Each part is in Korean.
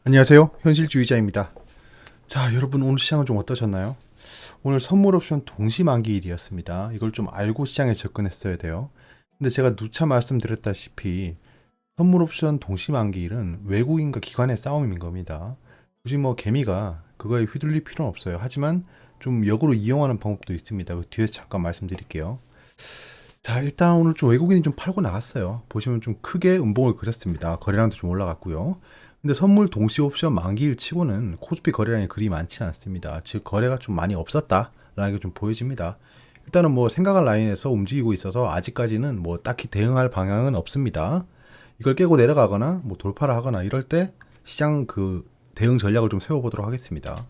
안녕하세요. 현실주의자입니다. 자, 여러분 오늘 시장은 좀 어떠셨나요? 오늘 선물 옵션 동시 만기일이었습니다. 이걸 좀 알고 시장에 접근했어야 돼요. 근데 제가 누차 말씀드렸다시피 선물 옵션 동시 만기일은 외국인과 기관의 싸움인 겁니다. 굳이 뭐 개미가 그거에 휘둘릴 필요는 없어요. 하지만 좀 역으로 이용하는 방법도 있습니다. 그 뒤에서 잠깐 말씀드릴게요. 자, 일단 오늘 좀 외국인이 좀 팔고 나갔어요. 보시면 좀 크게 음봉을 그렸습니다. 거래량도 좀 올라갔고요. 근데 선물 동시 옵션 만기일 치고는 코스피 거래량이 그리 많지 않습니다. 즉 거래가 좀 많이 없었다라는 게 좀 보여집니다. 일단은 뭐 생각할 라인에서 움직이고 있어서 아직까지는 뭐 딱히 대응할 방향은 없습니다. 이걸 깨고 내려가거나 뭐 돌파를 하거나 이럴 때 시장 그 대응 전략을 좀 세워보도록 하겠습니다.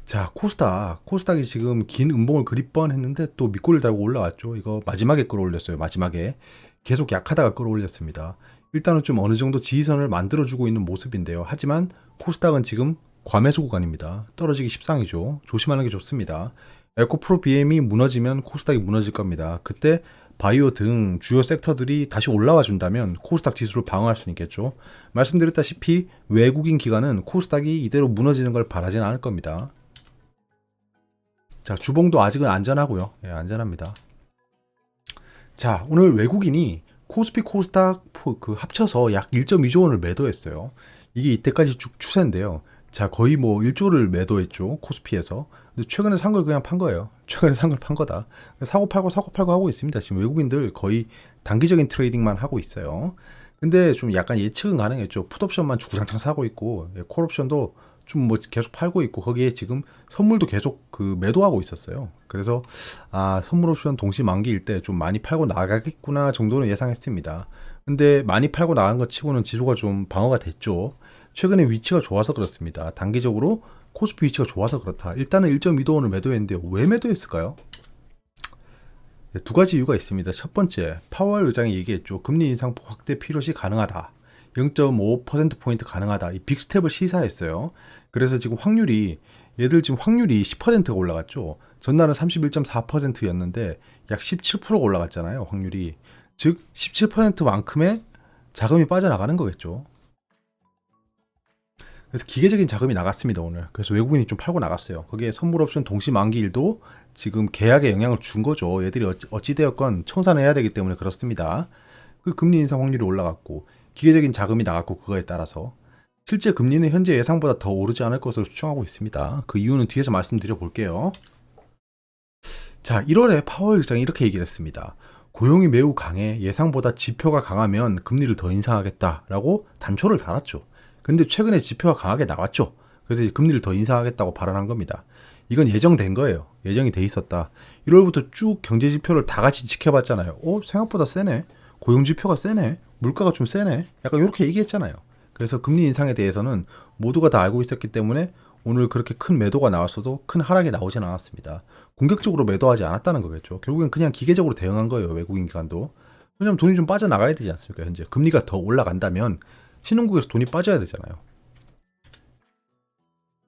자, 코스닥이 지금 긴 음봉을 그릴 뻔했는데 또 밑골을 달고 올라왔죠. 이거 마지막에 끌어올렸어요. 마지막에 계속 약하다가 끌어올렸습니다. 일단은 좀 어느 정도 지지선을 만들어주고 있는 모습인데요. 하지만 코스닥은 지금 과매수 구간입니다. 떨어지기 십상이죠. 조심하는 게 좋습니다. 에코프로 BM이 무너지면 코스닥이 무너질 겁니다. 그때 바이오 등 주요 섹터들이 다시 올라와 준다면 코스닥 지수를 방어할 수 있겠죠. 말씀드렸다시피 외국인 기관은 코스닥이 이대로 무너지는 걸 바라진 않을 겁니다. 자, 주봉도 아직은 안전하고요. 예, 안전합니다. 자, 오늘 외국인이 코스피 코스닥 그 합쳐서 약 1.2조 원을 매도했어요. 이게 이때까지 쭉 추세인데요. 자, 거의 뭐 1조를 매도했죠. 코스피에서. 근데 최근에 산 걸 그냥 판 거예요. 최근에 산 걸 판 거다. 사고 팔고 하고 있습니다. 지금 외국인들 거의 단기적인 트레이딩만 하고 있어요. 근데 좀 약간 예측은 가능했죠. 풋옵션만 주구장창 사고 있고, 콜옵션도 좀 뭐 계속 팔고 있고, 거기에 지금 선물도 계속 그 매도하고 있었어요. 그래서 선물 옵션 동시 만기일 때 좀 많이 팔고 나가겠구나 정도는 예상했습니다. 근데 많이 팔고 나간 것 치고는 지수가 좀 방어가 됐죠. 최근에 위치가 좋아서 그렇습니다. 단기적으로 코스피 위치가 좋아서 그렇다. 일단은 1.2도 원을 매도했는데 왜 매도했을까요? 두 가지 이유가 있습니다. 첫 번째, 파월 의장이 얘기했죠. 금리 인상폭 확대 필요시 가능하다. 0.5%포인트 가능하다. 이 빅스텝을 시사했어요. 그래서 지금 얘들 지금 확률이 10%가 올라갔죠. 전날은 31.4%였는데 약 17%가 올라갔잖아요. 확률이. 즉, 17%만큼의 자금이 빠져나가는 거겠죠. 그래서 기계적인 자금이 나갔습니다, 오늘. 그래서 외국인이 좀 팔고 나갔어요. 거기에 선물 옵션 동시 만기일도 지금 계약에 영향을 준 거죠. 얘들이 어찌되었건 청산해야 되기 때문에 그렇습니다. 그 금리 인상 확률이 올라갔고, 기계적인 자금이 나갔고, 그거에 따라서. 실제 금리는 현재 예상보다 더 오르지 않을 것으로 추정하고 있습니다. 그 이유는 뒤에서 말씀드려 볼게요. 자, 1월에 파월 의장이 이렇게 얘기를 했습니다. 고용이 매우 강해 예상보다 지표가 강하면 금리를 더 인상하겠다라고 단초를 달았죠. 근데 최근에 지표가 강하게 나왔죠. 그래서 이제 금리를 더 인상하겠다고 발언한 겁니다. 이건 예정된 거예요. 예정이 돼 있었다. 1월부터 쭉 경제 지표를 다 같이 지켜봤잖아요. 생각보다 세네. 고용 지표가 세네. 물가가 좀 세네. 약간 이렇게 얘기했잖아요. 그래서 금리 인상에 대해서는 모두가 다 알고 있었기 때문에 오늘 그렇게 큰 매도가 나왔어도 큰 하락이 나오진 않았습니다. 공격적으로 매도하지 않았다는 거겠죠. 결국엔 그냥 기계적으로 대응한 거예요. 외국인 기관도. 왜냐면 돈이 좀 빠져나가야 되지 않습니까? 현재 금리가 더 올라간다면 신흥국에서 돈이 빠져야 되잖아요.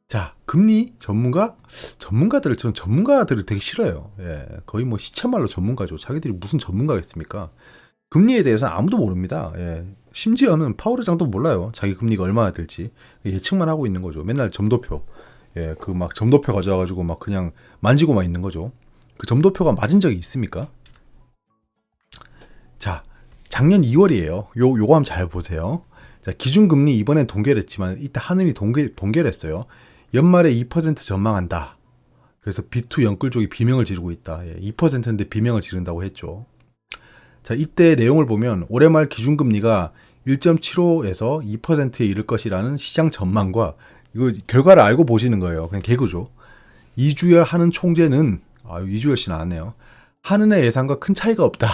자, 금리 저는 전문가들을 되게 싫어요. 예, 거의 뭐 시체말로 전문가죠. 자기들이 무슨 전문가겠습니까? 금리에 대해서는 아무도 모릅니다. 예, 심지어는 파월 의장도 몰라요. 자기 금리가 얼마나 될지 예측만 하고 있는 거죠. 맨날 점도표, 그 막 점도표 가져와가지고 막 그냥 만지고만 있는 거죠. 그 점도표가 맞은 적이 있습니까? 자, 작년 2월이에요. 요거 한번 잘 보세요. 자, 기준금리 이번엔 동결 했지만 이때 하늘이 동결했어요. 연말에 2% 전망한다. 그래서 B2 연끌 쪽이 비명을 지르고 있다. 2%인데 비명을 지른다고 했죠. 자, 이때 내용을 보면 올해 말 기준금리가 1.75에서 2%에 이를 것이라는 시장 전망과 이거 결과를 알고 보시는 거예요. 그냥 개그죠. 이주열 하는 총재는 이주열 씨 나왔네요. 하는의 예상과 큰 차이가 없다.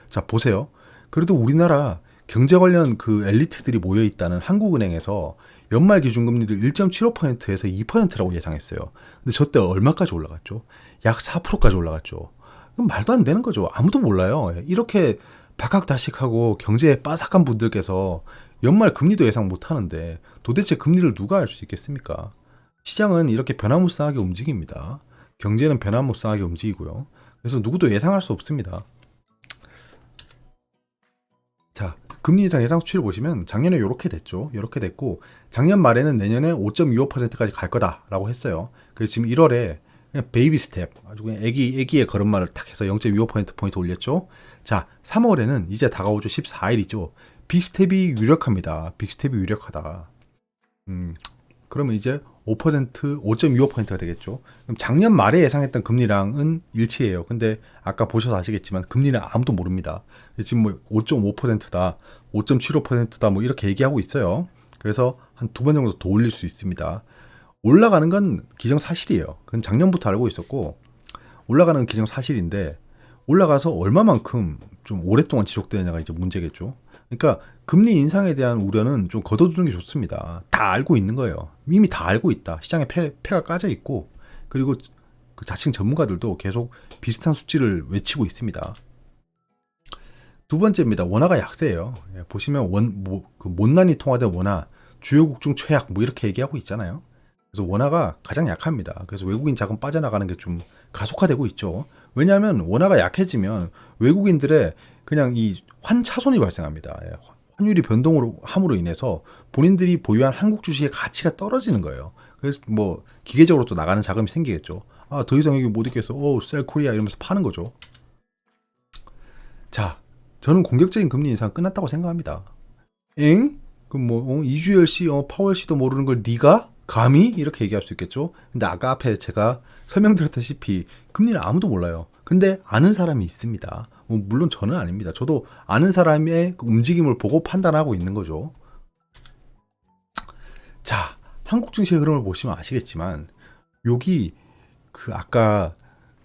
자, 보세요. 그래도 우리나라 경제 관련 그 엘리트들이 모여 있다는 한국은행에서 연말 기준금리를 1.75%에서 2%라고 예상했어요. 근데 저 때 얼마까지 올라갔죠? 약 4%까지 올라갔죠. 그럼 말도 안 되는 거죠. 아무도 몰라요. 이렇게 박학다식하고 경제에 빠삭한 분들께서 연말 금리도 예상 못 하는데 도대체 금리를 누가 알 수 있겠습니까? 시장은 이렇게 변화무쌍하게 움직입니다. 경제는 변화무쌍하게 움직이고요. 그래서 누구도 예상할 수 없습니다. 자, 금리 인상 예상 수치를 보시면 작년에 이렇게 됐죠. 이렇게 됐고 작년 말에는 내년에 5.25%까지 갈 거다라고 했어요. 그래서 지금 1월에 그냥 베이비 스텝, 아주 그냥 애기의 걸음마를 탁 해서 0.25% 올렸죠. 자, 3월에는 이제 다가오죠. 14일이죠. 빅스텝이 유력합니다. 빅스텝이 유력하다. 그러면 이제 5.25%가 되겠죠. 그럼 작년 말에 예상했던 금리랑은 일치해요. 근데 아까 보셔서 아시겠지만 금리는 아무도 모릅니다. 지금 뭐 5.5%다, 5.75%다 뭐 이렇게 얘기하고 있어요. 그래서 한 두 번 정도 더 올릴 수 있습니다. 올라가는 건 기정사실이에요. 그건 작년부터 알고 있었고 올라가는 건 기정사실인데 올라가서 얼마만큼 좀 오랫동안 지속되느냐가 이제 문제겠죠. 그러니까 금리 인상에 대한 우려는 좀 걷어두는 게 좋습니다. 다 알고 있는 거예요. 이미 다 알고 있다. 시장에 패가 까져 있고 그리고 그 자칭 전문가들도 계속 비슷한 수치를 외치고 있습니다. 두 번째입니다. 원화가 약세예요. 보시면 그 못난이 통화된 원화 주요국 중 최악 뭐 이렇게 얘기하고 있잖아요. 그래서 원화가 가장 약합니다. 그래서 외국인 자금 빠져나가는 게 좀 가속화되고 있죠. 왜냐하면 원화가 약해지면 외국인들의 그냥 이 환차손이 발생합니다. 환율이 변동으로 함으로 인해서 본인들이 보유한 한국 주식의 가치가 떨어지는 거예요. 그래서 뭐 기계적으로 또 나가는 자금이 생기겠죠. 아, 더 이상 여기 못 있겠어. 셀 코리아 이러면서 파는 거죠. 자, 저는 공격적인 금리 인상 끝났다고 생각합니다. 엥? 그럼 뭐 이주열 씨, 파월 씨도 모르는 걸 네가 감히 이렇게 얘기할 수 있겠죠. 근데 아까 앞에 제가 설명드렸다시피 금리는 아무도 몰라요. 근데 아는 사람이 있습니다. 물론 저는 아닙니다. 저도 아는 사람의 그 움직임을 보고 판단하고 있는 거죠. 자, 한국 증시의 흐름을 보시면 아시겠지만 여기 그 아까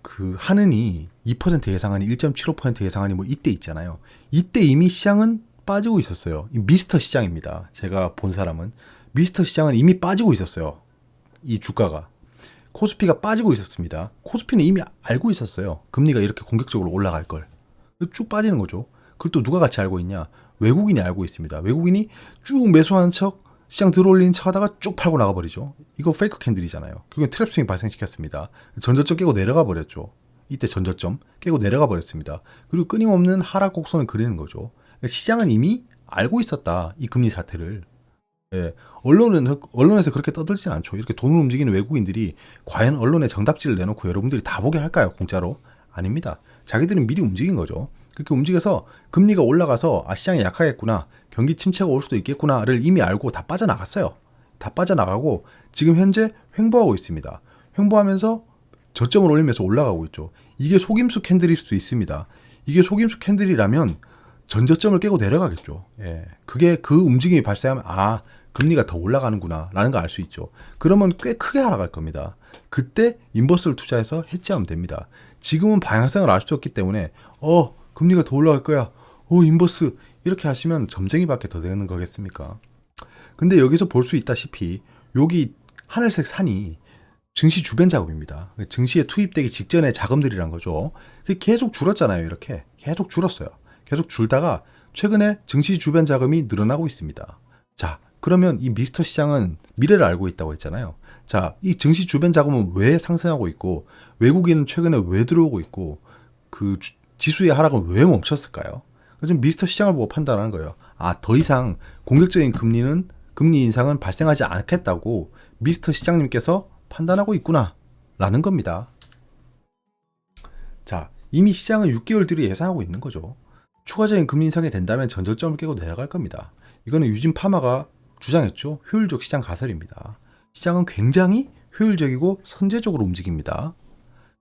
그 하느니 2% 예상하니 1.75% 예상하니 뭐 이때 있잖아요. 이때 이미 시장은 빠지고 있었어요. 미스터 시장입니다. 제가 본 사람은 미스터 시장은 이미 빠지고 있었어요. 이 주가가 코스피가 빠지고 있었습니다. 코스피는 이미 알고 있었어요. 금리가 이렇게 공격적으로 올라갈 걸. 쭉 빠지는 거죠. 그걸 또 누가 같이 알고 있냐? 외국인이 알고 있습니다. 외국인이 쭉 매수하는 척 시장 들어올리는 척 하다가 쭉 팔고 나가버리죠. 이거 페이크 캔들이잖아요. 결국엔 트랩 스윙 발생시켰습니다. 전저점 깨고 내려가 버렸죠. 이때 전저점 깨고 내려가 버렸습니다. 그리고 끊임없는 하락 곡선을 그리는 거죠. 그러니까 시장은 이미 알고 있었다. 이 금리 사태를. 예, 언론에서 그렇게 떠들진 않죠. 이렇게 돈을 움직이는 외국인들이 과연 언론에 정답지를 내놓고 여러분들이 다 보게 할까요? 공짜로? 아닙니다. 자기들은 미리 움직인 거죠. 그렇게 움직여서 금리가 올라가서 시장이 약하겠구나, 경기 침체가 올 수도 있겠구나를 이미 알고 다 빠져나갔어요. 다 빠져나가고 지금 현재 횡보하고 있습니다. 횡보하면서 저점을 올리면서 올라가고 있죠. 이게 속임수 캔들일 수 있습니다. 이게 속임수 캔들이라면 전저점을 깨고 내려가겠죠. 예, 그게 그 움직임이 발생하면 금리가 더 올라가는구나 라는 걸 알 수 있죠. 그러면 꽤 크게 하락할 겁니다. 그때 인버스를 투자해서 해지하면 됩니다. 지금은 방향성을 알 수 없기 때문에 금리가 더 올라갈 거야, 인버스 이렇게 하시면 점쟁이밖에 더 되는 거겠습니까? 근데 여기서 볼 수 있다시피 여기 하늘색 산이 증시 주변 자금입니다. 증시에 투입되기 직전의 자금들이란 거죠. 계속 줄었잖아요. 이렇게 계속 줄었어요. 계속 줄다가 최근에 증시 주변 자금이 늘어나고 있습니다. 자, 그러면 이 미스터 시장은 미래를 알고 있다고 했잖아요. 자, 이 증시 주변 자금은 왜 상승하고 있고 외국인은 최근에 왜 들어오고 있고 그 지수의 하락은 왜 멈췄을까요? 좀 미스터 시장을 보고 판단하는 거예요. 더 이상 공격적인 금리 인상은 발생하지 않겠다고 미스터 시장님께서 판단하고 있구나 라는 겁니다. 자, 이미 시장은 6개월 뒤를 예상하고 있는 거죠. 추가적인 금리 인상이 된다면 전저점을 깨고 내려갈 겁니다. 이거는 유진 파마가 주장했죠. 효율적 시장 가설입니다. 시장은 굉장히 효율적이고 선제적으로 움직입니다.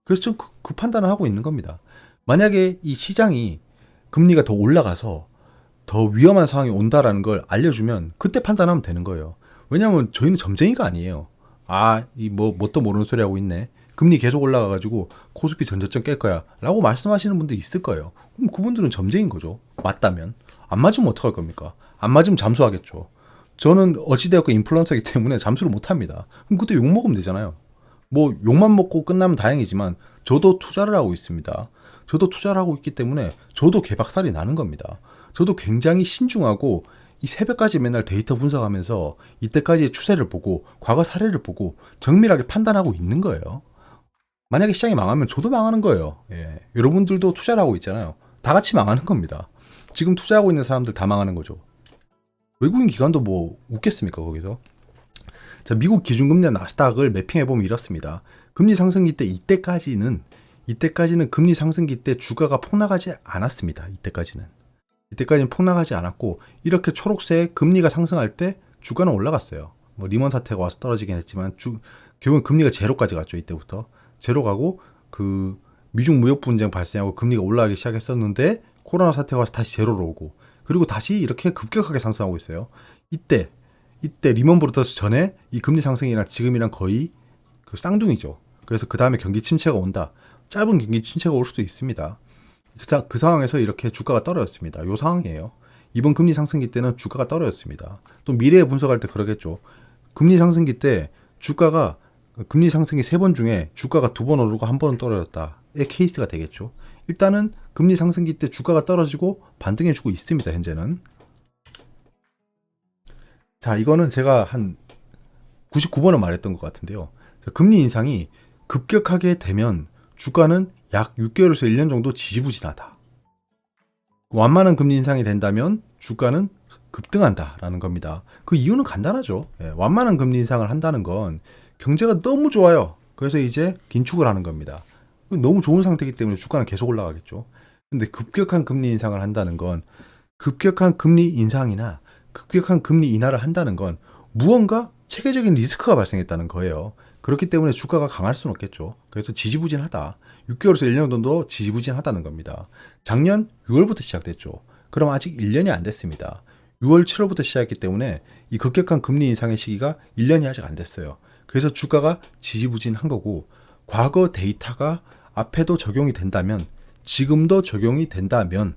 그래서 좀 그 판단을 하고 있는 겁니다. 만약에 이 시장이 금리가 더 올라가서 더 위험한 상황이 온다라는 걸 알려주면 그때 판단하면 되는 거예요. 왜냐하면 저희는 점쟁이가 아니에요. 뭣도 모르는 소리 하고 있네. 금리 계속 올라가가지고 코스피 전저점 깰 거야 라고 말씀하시는 분들 있을 거예요. 그럼 그분들은 점쟁인 거죠. 맞다면. 안 맞으면 어떡할 겁니까? 안 맞으면 잠수하겠죠. 저는 어찌되었건 인플루언서이기 때문에 잠수를 못합니다. 그럼 그때 욕먹으면 되잖아요. 뭐 욕만 먹고 끝나면 다행이지만 저도 투자를 하고 있습니다. 저도 투자를 하고 있기 때문에 저도 개박살이 나는 겁니다. 저도 굉장히 신중하고 이 새벽까지 맨날 데이터 분석하면서 이때까지의 추세를 보고 과거 사례를 보고 정밀하게 판단하고 있는 거예요. 만약에 시장이 망하면 저도 망하는 거예요. 예. 여러분들도 투자를 하고 있잖아요. 다 같이 망하는 겁니다. 지금 투자하고 있는 사람들 다 망하는 거죠. 외국인 기관도 뭐 웃겠습니까 거기서. 자, 미국 기준금리나 나스닥을 매핑해보면 이렇습니다. 금리 상승기 때 이때까지는 금리 상승기 때 주가가 폭락하지 않았습니다. 이때까지는 폭락하지 않았고, 이렇게 초록색 금리가 상승할 때 주가는 올라갔어요. 뭐 리먼 사태가 와서 떨어지긴 했지만 결국은 금리가 제로까지 갔죠. 이때부터 제로 가고, 그 미중 무역 분쟁 발생하고 금리가 올라가기 시작했었는데 코로나 사태가 와서 다시 제로로 오고, 그리고 다시 이렇게 급격하게 상승하고 있어요. 이때 리먼 브로더스 전에 이 금리 상승이랑 지금이랑 거의 그 쌍둥이죠. 그래서 그 다음에 경기 침체가 온다. 짧은 경기 침체가 올 수도 있습니다. 그 상황에서 이렇게 주가가 떨어졌습니다. 요 상황이에요. 이번 금리 상승기 때는 주가가 떨어졌습니다. 또 미래에 분석할 때 그러겠죠. 금리 상승기 때 주가가 금리 상승이 3번 중에 주가가 2번 오르고 1번은 떨어졌다의 케이스가 되겠죠. 일단은 금리 상승기 때 주가가 떨어지고 반등해주고 있습니다. 현재는. 자, 이거는 제가 한 99번은 말했던 것 같은데요. 금리 인상이 급격하게 되면 주가는 약 6개월에서 1년 정도 지지부진하다. 완만한 금리 인상이 된다면 주가는 급등한다라는 겁니다. 그 이유는 간단하죠. 완만한 금리 인상을 한다는 건 경제가 너무 좋아요. 그래서 이제 긴축을 하는 겁니다. 너무 좋은 상태이기 때문에 주가는 계속 올라가겠죠. 근데 급격한 금리 인상을 한다는 건, 급격한 금리 인상이나 급격한 금리 인하를 한다는 건 무언가 체계적인 리스크가 발생했다는 거예요. 그렇기 때문에 주가가 강할 수는 없겠죠. 그래서 지지부진하다. 6개월에서 1년 정도 지지부진하다는 겁니다. 작년 6월부터 시작됐죠. 그럼 아직 1년이 안 됐습니다. 6월, 7월부터 시작했기 때문에 이 급격한 금리 인상의 시기가 1년이 아직 안 됐어요. 그래서 주가가 지지부진한 거고, 과거 데이터가 앞에도 적용이 된다면, 지금도 적용이 된다면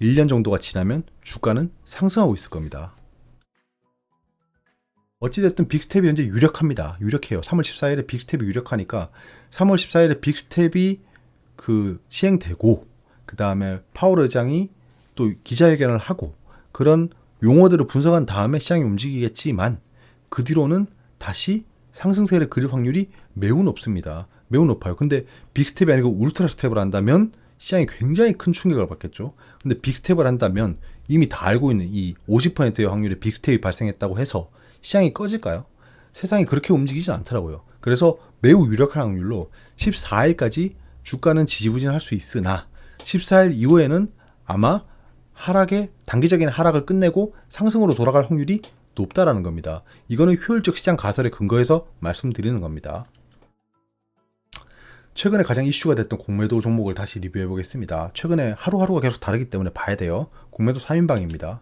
1년 정도가 지나면 주가는 상승하고 있을 겁니다. 어찌됐든 빅스텝이 현재 유력합니다. 유력해요. 3월 14일에 빅스텝이 유력하니까 3월 14일에 빅스텝이 그 시행되고, 그 다음에 파월 의장이 또 기자회견을 하고, 그런 용어들을 분석한 다음에 시장이 움직이겠지만, 그 뒤로는 다시 상승세를 그릴 확률이 매우 높습니다. 매우 높아요. 근데 빅스텝이 아니고 울트라 스텝을 한다면 시장이 굉장히 큰 충격을 받겠죠. 근데 빅스텝을 한다면 이미 다 알고 있는 이 50%의 확률의 빅스텝이 발생했다고 해서 시장이 꺼질까요? 세상이 그렇게 움직이진 않더라고요. 그래서 매우 유력한 확률로 14일까지 주가는 지지부진할 수 있으나 14일 이후에는 아마 단기적인 하락을 끝내고 상승으로 돌아갈 확률이 높다라는 겁니다. 이거는 효율적 시장 가설에 근거해서 말씀드리는 겁니다. 최근에 가장 이슈가 됐던 공매도 종목을 다시 리뷰해 보겠습니다. 최근에 하루하루가 계속 다르기 때문에 봐야 돼요. 공매도 3인방입니다.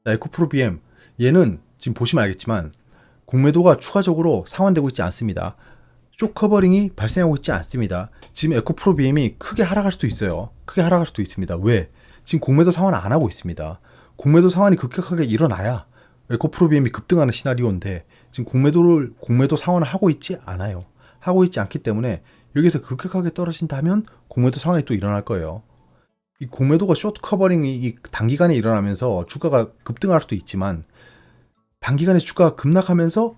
에코프로 BM, 얘는 지금 보시면 알겠지만 공매도가 추가적으로 상환되고 있지 않습니다. 숏커버링이 발생하고 있지 않습니다. 지금 에코프로 BM이 크게 하락할 수도 있어요. 크게 하락할 수도 있습니다. 왜? 지금 공매도 상환 안 하고 있습니다. 공매도 상환이 급격하게 일어나야 에코프로 BM이 급등하는 시나리오인데, 지금 공매도 상환을 하고 있지 않아요. 하고 있지 않기 때문에 여기서 급격하게 떨어진다면 공매도 상환이 또 일어날 거예요. 이 공매도가 숏 커버링이 단기간에 일어나면서 주가가 급등할 수도 있지만, 단기간에 주가가 급락하면서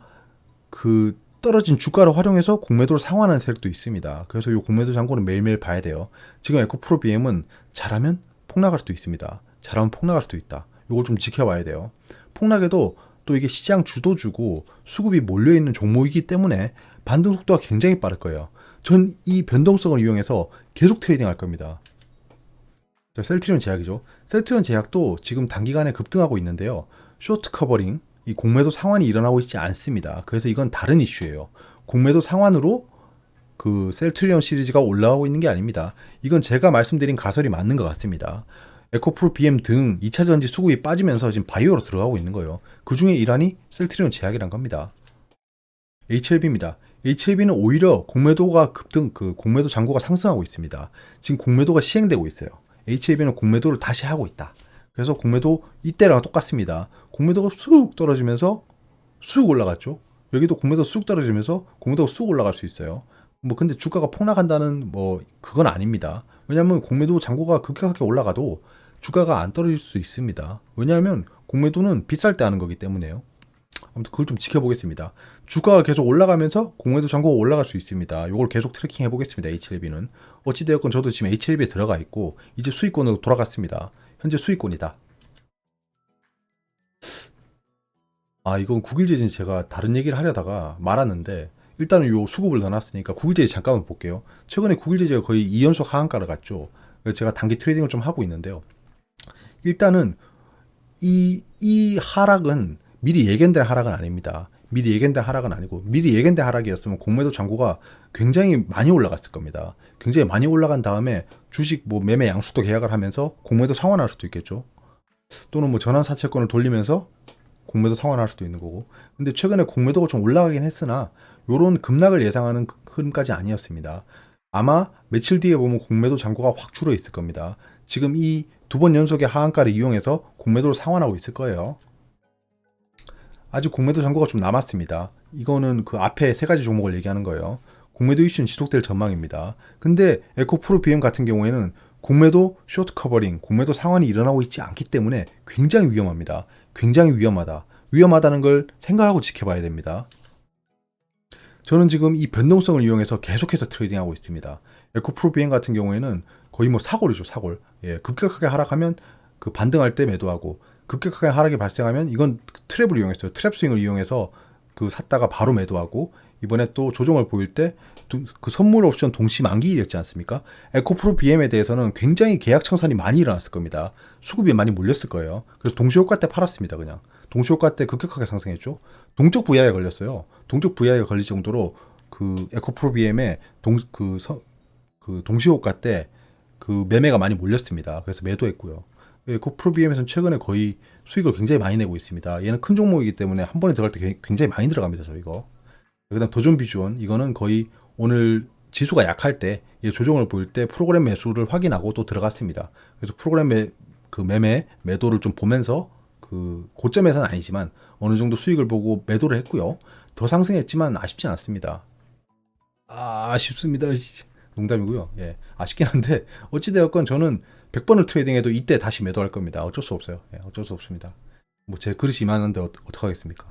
그 떨어진 주가를 활용해서 공매도를 상환하는 세력도 있습니다. 그래서 이 공매도 잔고는 매일매일 봐야 돼요. 지금 에코프로 BM은 잘하면 폭락할 수도 있습니다. 잘하면 폭락할 수도 있다. 이걸 좀 지켜봐야 돼요. 폭락에도 또 이게 시장 주도주고 수급이 몰려있는 종목이기 때문에 반등 속도가 굉장히 빠를 거예요. 전 이 변동성을 이용해서 계속 트레이딩 할 겁니다. 자, 셀트리온 제약이죠. 셀트리온 제약도 지금 단기간에 급등하고 있는데요. 쇼트 커버링, 이 공매도 상환이 일어나고 있지 않습니다. 그래서 이건 다른 이슈예요. 공매도 상환으로 그 셀트리온 시리즈가 올라가고 있는 게 아닙니다. 이건 제가 말씀드린 가설이 맞는 것 같습니다. 에코프로 BM 등 2차전지 수급이 빠지면서 지금 바이오로 들어가고 있는 거예요. 그 중에 일환이 셀트리온 제약이란 겁니다. HLB입니다. HLB는 오히려 공매도가 공매도 잔고가 상승하고 있습니다. 지금 공매도가 시행되고 있어요. HLB는 공매도를 다시 하고 있다. 그래서 공매도 이때랑 똑같습니다. 공매도가 쑥 떨어지면서 쑥 올라갔죠. 여기도 공매도 쑥 떨어지면서 공매도가 쑥 올라갈 수 있어요. 근데 주가가 폭락한다는 그건 아닙니다. 왜냐하면 공매도 잔고가 급격하게 올라가도 주가가 안 떨어질 수 있습니다. 왜냐하면 공매도는 비쌀 때 하는 거기 때문에요. 아무튼 그걸 좀 지켜보겠습니다. 주가가 계속 올라가면서 공매도 잔고가 올라갈 수 있습니다. 이걸 계속 트래킹 해보겠습니다. HLB는. 어찌되었건 저도 지금 HLB에 들어가 있고 이제 수익권으로 돌아갔습니다. 현재 수익권이다. 이건 9일 재진 제가 다른 얘기를 하려다가 말았는데 일단은 요 수급을 넣어놨으니까 9일 재지 잠깐만 볼게요. 최근에 9일 재지가 거의 2연속 하한가를 갔죠. 그래서 제가 단기 트레이딩을 좀 하고 있는데요. 일단은 이 하락은 미리 예견된 하락은 아닙니다. 미리 예견된 하락은 아니고 미리 예견된 하락이었으면 공매도 잔고가 굉장히 많이 올라갔을 겁니다. 굉장히 많이 올라간 다음에 주식 뭐 매매 양수도 계약을 하면서 공매도 상환할 수도 있겠죠. 또는 뭐 전환 사채권을 돌리면서 공매도 상환할 수도 있는 거고. 근데 최근에 공매도가 좀 올라가긴 했으나 요런 급락을 예상하는 흐름까지 아니었습니다. 아마 며칠 뒤에 보면 공매도 잔고가 확 줄어 있을 겁니다. 지금 이 두 번 연속의 하한가를 이용해서 공매도를 상환하고 있을 거예요. 아직 공매도 잔고가 좀 남았습니다. 이거는 그 앞에 세 가지 종목을 얘기하는 거예요. 공매도 이슈는 지속될 전망입니다. 근데 에코프로 BM 같은 경우에는 공매도 쇼트 커버링, 공매도 상환이 일어나고 있지 않기 때문에 굉장히 위험합니다. 굉장히 위험하다. 위험하다는 걸 생각하고 지켜봐야 됩니다. 저는 지금 이 변동성을 이용해서 계속해서 트레이딩하고 있습니다. 에코프로 BM 같은 경우에는 거의 뭐 사골이죠, 사골. 예, 급격하게 하락하면 그 반등할 때 매도하고 급격하게 하락이 발생하면 이건 트랩을 이용했어요. 트랩 스윙을 이용해서 그 샀다가 바로 매도하고 이번에 또 조정을 보일 때 그 선물 옵션 동시 만기일이었지 않습니까? 에코프로 BM에 대해서는 굉장히 계약 청산이 많이 일어났을 겁니다. 수급이 많이 몰렸을 거예요. 그래서 동시효과 때 팔았습니다. 그냥 동시효과 때 급격하게 상승했죠. 동적 VI에 걸렸어요. 동적 VI가 걸릴 정도로 그 에코프로 BM의 동시효과 때 그 매매가 많이 몰렸습니다. 그래서 매도했고요. 에코프로 BM에서는 최근에 거의 수익을 굉장히 많이 내고 있습니다. 얘는 큰 종목이기 때문에 한 번에 들어갈 때 굉장히 많이 들어갑니다. 저 이거. 그다음 도전 비주원 이거는 거의 오늘 지수가 약할 때 조정을 보일 때 프로그램 매수를 확인하고 또 들어갔습니다. 그래서 프로그램 매매 매도를 좀 보면서 그 고점에서는 아니지만 어느 정도 수익을 보고 매도를 했고요. 더 상승했지만 아쉽지 않습니다. 아쉽습니다. 농담이고요. 예, 아쉽긴 한데 어찌되었건 저는 100번을 트레이딩해도 이때 다시 매도할 겁니다. 어쩔 수 없어요. 예, 어쩔 수 없습니다. 뭐 제 그릇이 이만한데 어떡하겠습니까?